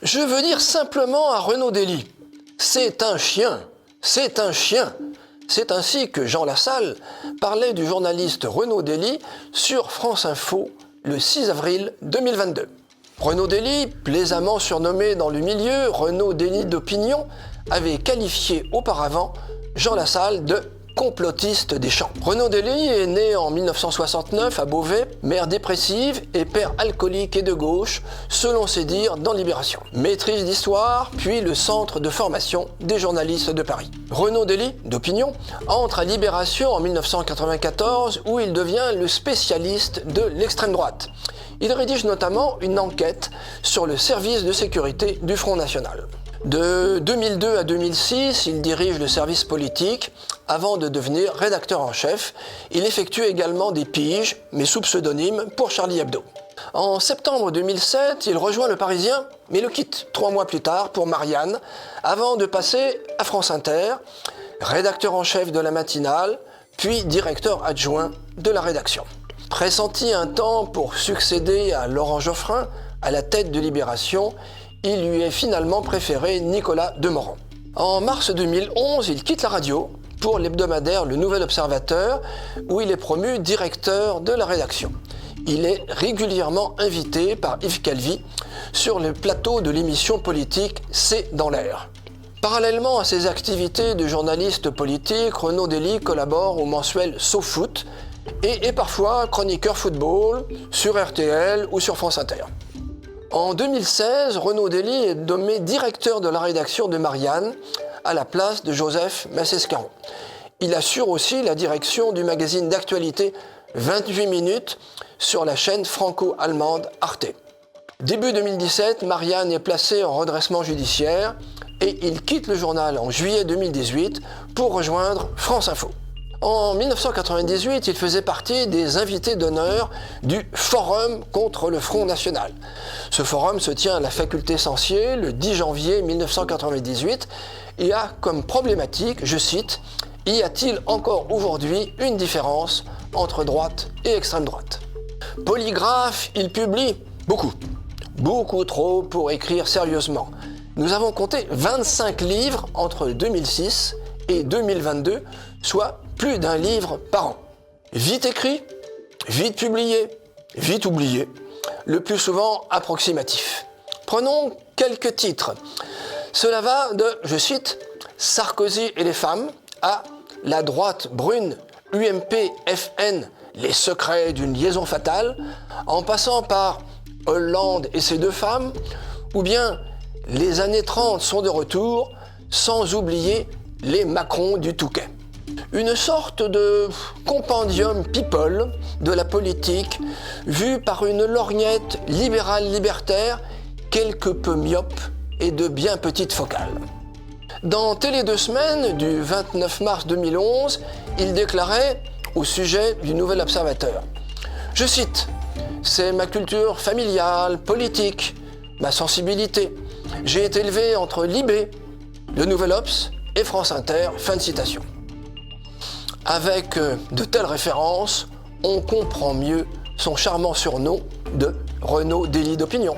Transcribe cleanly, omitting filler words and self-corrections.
Je veux dire simplement à Renaud Dely, c'est un chien, c'est un chien. C'est ainsi que Jean Lassalle parlait du journaliste Renaud Dely sur France Info le 6 avril 2022. Renaud Dely, plaisamment surnommé dans le milieu Renaud Dely d'opinion, avait qualifié auparavant Jean Lassalle de complotiste des champs. Renaud Dely est né en 1969 à Beauvais, mère dépressive et père alcoolique et de gauche, selon ses dires dans Libération. Maîtrise d'histoire, puis le centre de formation des journalistes de Paris. Renaud Dely, d'opinion, entre à Libération en 1994 où il devient le spécialiste de l'extrême droite. Il rédige notamment une enquête sur le service de sécurité du Front National. De 2002 à 2006, il dirige le service politique avant de devenir rédacteur en chef. Il effectue également des piges, mais sous pseudonyme, pour Charlie Hebdo. En septembre 2007, il rejoint Le Parisien, mais le quitte 3 mois plus tard pour Marianne, avant de passer à France Inter, rédacteur en chef de la matinale, puis directeur adjoint de la rédaction. Pressenti un temps pour succéder à Laurent Geoffrin à la tête de Libération, il lui est finalement préféré Nicolas Demorand. En mars 2011, il quitte la radio pour l'hebdomadaire Le Nouvel Observateur, où il est promu directeur de la rédaction. Il est régulièrement invité par Yves Calvi sur le plateau de l'émission politique C'est dans l'air. Parallèlement à ses activités de journaliste politique, Renaud Dely collabore au mensuel SoFoot et est parfois chroniqueur football sur RTL ou sur France Inter. En 2016, Renaud Dely est nommé directeur de la rédaction de Marianne à la place de Joseph Massescaron. Il assure aussi la direction du magazine d'actualité 28 minutes sur la chaîne franco-allemande Arte. Début 2017, Marianne est placée en redressement judiciaire et il quitte le journal en juillet 2018 pour rejoindre France Info. En 1998, il faisait partie des invités d'honneur du Forum contre le Front National. Ce forum se tient à la faculté Censier le 10 janvier 1998 et a comme problématique, je cite, « Y a-t-il encore aujourd'hui une différence entre droite et extrême droite ?» Polygraphe, il publie beaucoup trop pour écrire sérieusement. Nous avons compté 25 livres entre 2006 et 2022, soit plus d'un livre par an. Vite écrit, vite publié, vite oublié, le plus souvent approximatif. Prenons quelques titres. Cela va de, je cite, « Sarkozy et les femmes » à « La droite brune, UMP, FN, les secrets d'une liaison fatale », en passant par « Hollande et ses 2 femmes » ou bien « Les années 30 sont de retour », sans oublier les Macron du Touquet. Une sorte de compendium people de la politique vu par une lorgnette libérale-libertaire quelque peu myope et de bien petite focale. Dans Télé 2 semaines du 29 mars 2011, il déclarait au sujet du Nouvel Observateur, je cite, « C'est ma culture familiale, politique, ma sensibilité. J'ai été élevé entre Libé, le Nouvel Obs et France Inter. » Fin de citation. Avec de telles références, on comprend mieux son charmant surnom de Renaud Dely d'opinion.